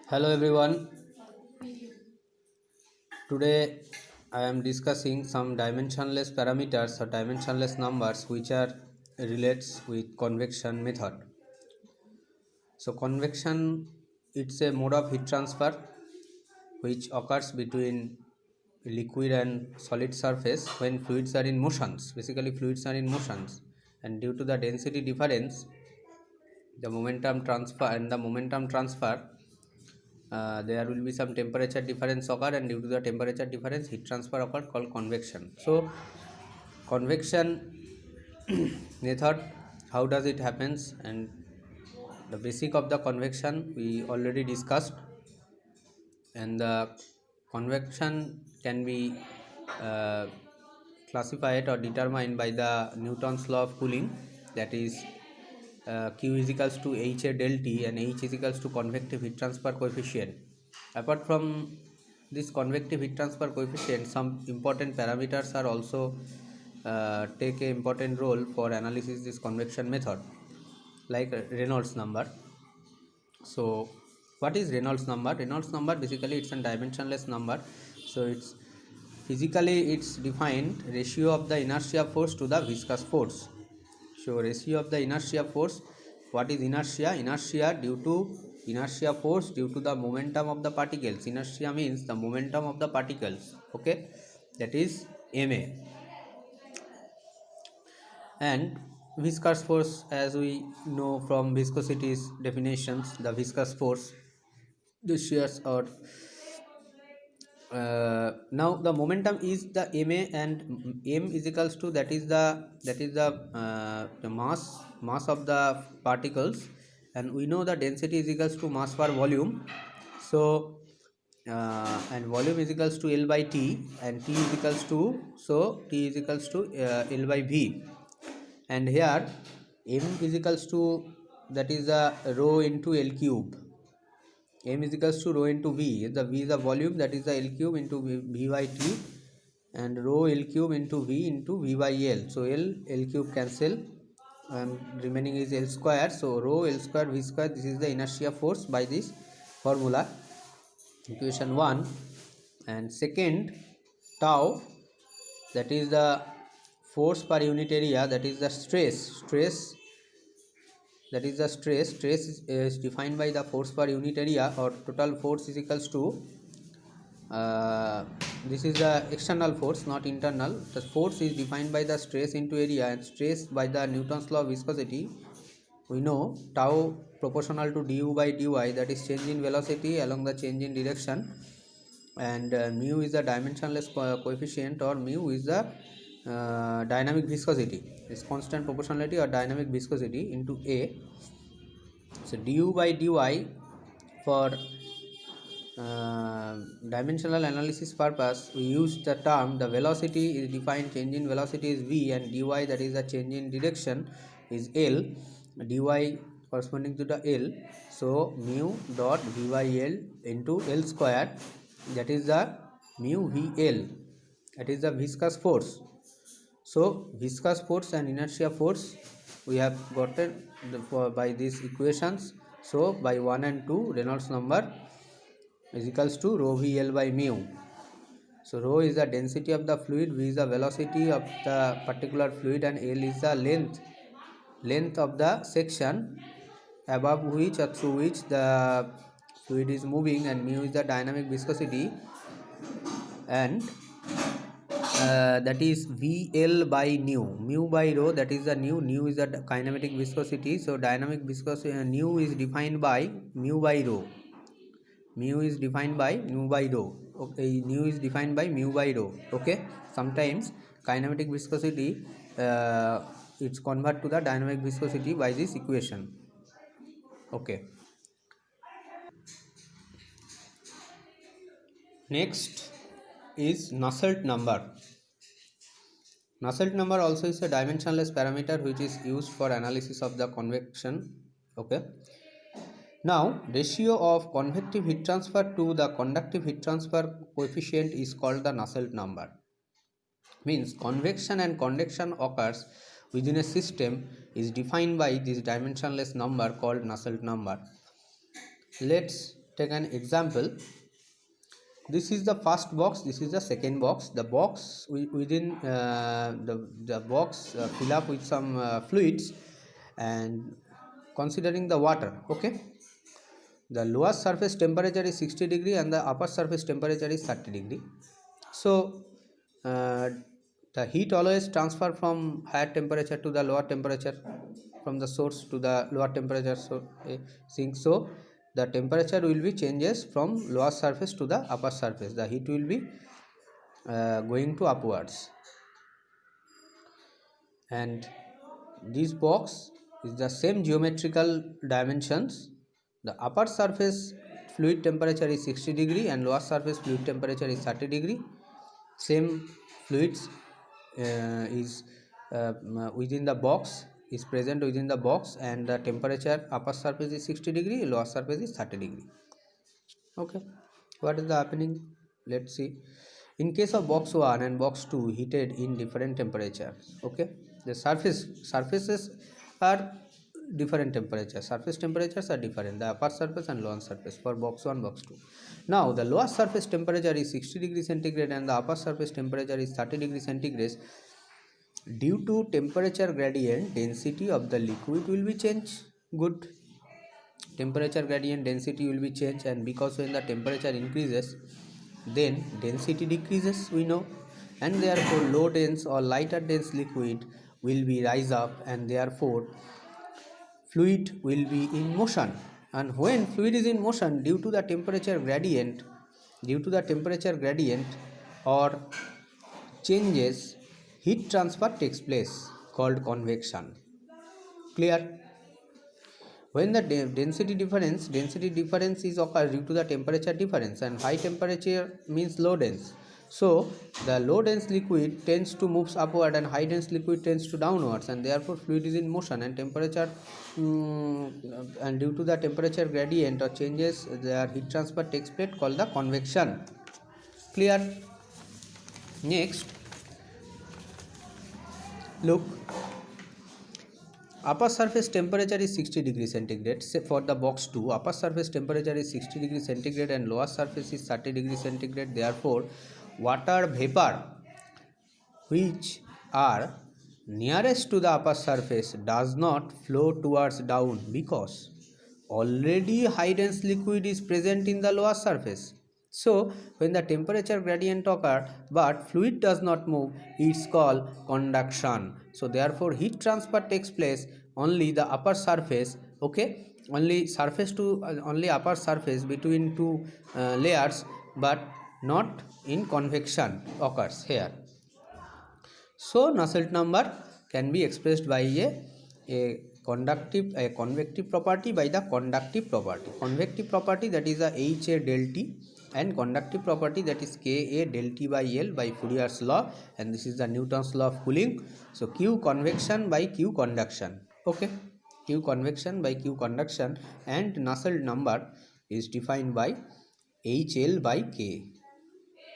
Hello everyone. Today I am discussing some dimensionless parameters or dimensionless numbers which are relates with convection method. So convection, it's a mode of heat transfer which occurs between liquid and solid surface when fluids are in motions. Basically fluids are in motions, and due to the density difference, the momentum transfer, there will be some temperature difference occur, and due to the temperature difference heat transfer occur called convection. So convection method, how does it happens, and the basic of the convection we already discussed. And the convection can be uh, classified or determined by the Newton's law of cooling, that is Q is equals to H A del T, and H is equals to convective heat transfer coefficient. Apart from this convective heat transfer coefficient, some important parameters are also take a important role for analysis this convection method, like Reynolds number. So what is Reynolds number? Reynolds number, basically it's a dimensionless number. So it's physically it's defined ratio of the inertia force to the viscous force. So ratio of the inertia force, what is inertia? Inertia force due to the momentum of the particles. Inertia means the momentum of the particles, okay, that is ma. And viscous force, as we know from viscosity's definitions, the viscous force, the shears, or now the momentum is the ma, and m is equals to, the mass of the particles, and we know the density is equals to mass per volume. So and volume is equals to L by T, and T is equals to, L by V. And here m is equals to, that is the rho into L cube. M is equals to rho into V. The V is the volume, that is the L cube into V by T, and rho L cube into V into V by L. So L cube cancel, and remaining is L square. So rho L square V square, this is the inertia force by this formula, equation 1. And second, tau, that is the force per unit area, that is the stress, is defined by the force per unit area, or total force is equals to, this is the external force, not internal. The force is defined by the stress into area, and stress by the Newton's law of viscosity. We know tau proportional to du by dy, that is change in velocity along the change in direction, and mu is the dimensionless coefficient, or mu is the dynamic viscosity, is constant proportionality or dynamic viscosity into A. So du by dy, for dimensional analysis purpose, we use the term, the velocity is defined, change in velocity is v, and dy, that is the change in direction, is L, dy corresponding to the L. So mu dot v by L into L square, that is the mu VL, that is the viscous force. So viscous force and inertia force we have gotten by these equations. So by 1 and 2, Reynolds number is equals to rho VL by mu. So rho is the density of the fluid, V is the velocity of the particular fluid, and L is the length of the section above which or through which the fluid is moving, and mu is the dynamic viscosity, and that is VL by mu by rho, that is the nu is the kinematic viscosity. So dynamic viscosity, nu is defined by mu by rho, okay, nu is defined by mu by rho, okay. Sometimes kinematic viscosity, it's convert to the dynamic viscosity by this equation, okay. Next is Nusselt number. Nusselt number also is a dimensionless parameter which is used for analysis of the convection, okay. Now ratio of convective heat transfer to the conductive heat transfer coefficient is called the Nusselt number. Means convection and conduction occurs within a system is defined by this dimensionless number called Nusselt number. Let's take an example. This is the first box, this is the second box. The box within the box fill up with some fluids and considering the water. Okay, the lowest surface temperature is 60 degree and the upper surface temperature is 30 degree. So the heat always transfer from higher temperature to the lower temperature, from the source to the lower temperature. So sink, so the temperature will be changes from lower surface to the upper surface. The heat will be going to upwards, and this box is the same geometrical dimensions. The upper surface fluid temperature is 60 degree and lower surface fluid temperature is 30 degree. Same fluids is within the box, is present within the box, and the temperature upper surface is 60 degree, lower surface is 30 degree. Okay, what is the happening? Let's see. In case of box 1 and box 2 heated in different temperature. Okay, the surfaces are different temperature, surface temperatures are different, the upper surface and lower surface for box 1, box 2. Now the lower surface temperature is 60 degrees centigrade and the upper surface temperature is 30 degrees centigrade. Due to temperature gradient, density of the liquid will be changed. Good, temperature gradient density will be changed, and because when the temperature increases then density decreases, we know, and therefore low dense or lighter dense liquid will be rise up, and therefore fluid will be in motion. And when fluid is in motion, due to the temperature gradient, or changes, heat transfer takes place called convection. Clear? When the density difference is occurs due to the temperature difference, and high temperature means low dense. So the low dense liquid tends to moves upward and high dense liquid tends to downwards, and therefore fluid is in motion, and temperature and due to the temperature gradient or changes, their heat transfer takes place called the convection. Clear? Next, look, upper surface temperature is 60 degrees centigrade. Say for the box 2, upper surface temperature is 60 degrees centigrade and lower surface is 30 degrees centigrade. Therefore water vapor which are nearest to the upper surface does not flow towards down, because already high dense liquid is present in the lower surface. So when the temperature gradient occurs but fluid does not move, it's called conduction. So therefore heat transfer takes place only the upper surface. Okay, only surface to only upper surface between two layers, but not in convection occurs here. So Nusselt number can be expressed by a convective property by the conductive property. Convective property, that is a HA del T, and conductive property, that is Ka del T by L by Fourier's law, and this is the Newton's law of cooling. So Q convection by Q conduction. Okay, Q convection by Q conduction, and Nusselt number is defined by HL by K.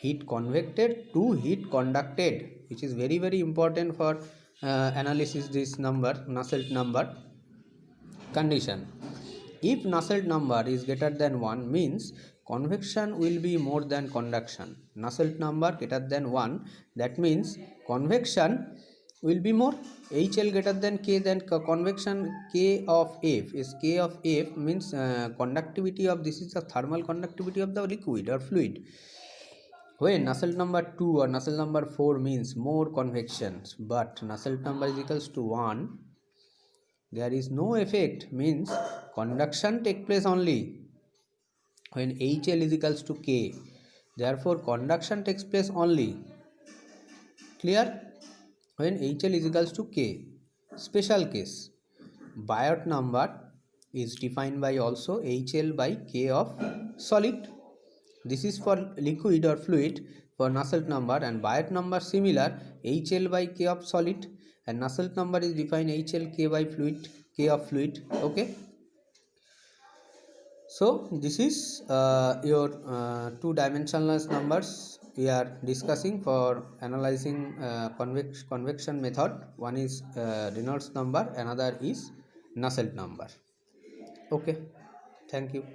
Heat convected to heat conducted, which is very important for analysis this number, Nusselt number. Condition: if Nusselt number is greater than 1 means convection will be more than conduction. Nusselt number greater than 1, that means convection will be more. HL greater than K, then convection K of F is K of F means conductivity of, this is the thermal conductivity of the liquid or fluid. When Nusselt number 2 or Nusselt number 4 means more convections, but Nusselt number is equals to 1, there is no effect, means conduction take place only when HL is equals to K. Therefore conduction takes place only. Clear? When HL is equals to K. Special case, Biot number is defined by also HL by K of solid. This is for liquid or fluid for Nusselt number, and Biot number similar, HL by K of solid, and Nusselt number is defined HL K by fluid, K of fluid. Okay, so this is your two-dimensional numbers we are discussing for analyzing convection method. One is Reynolds number, another is Nusselt number. Okay, thank you.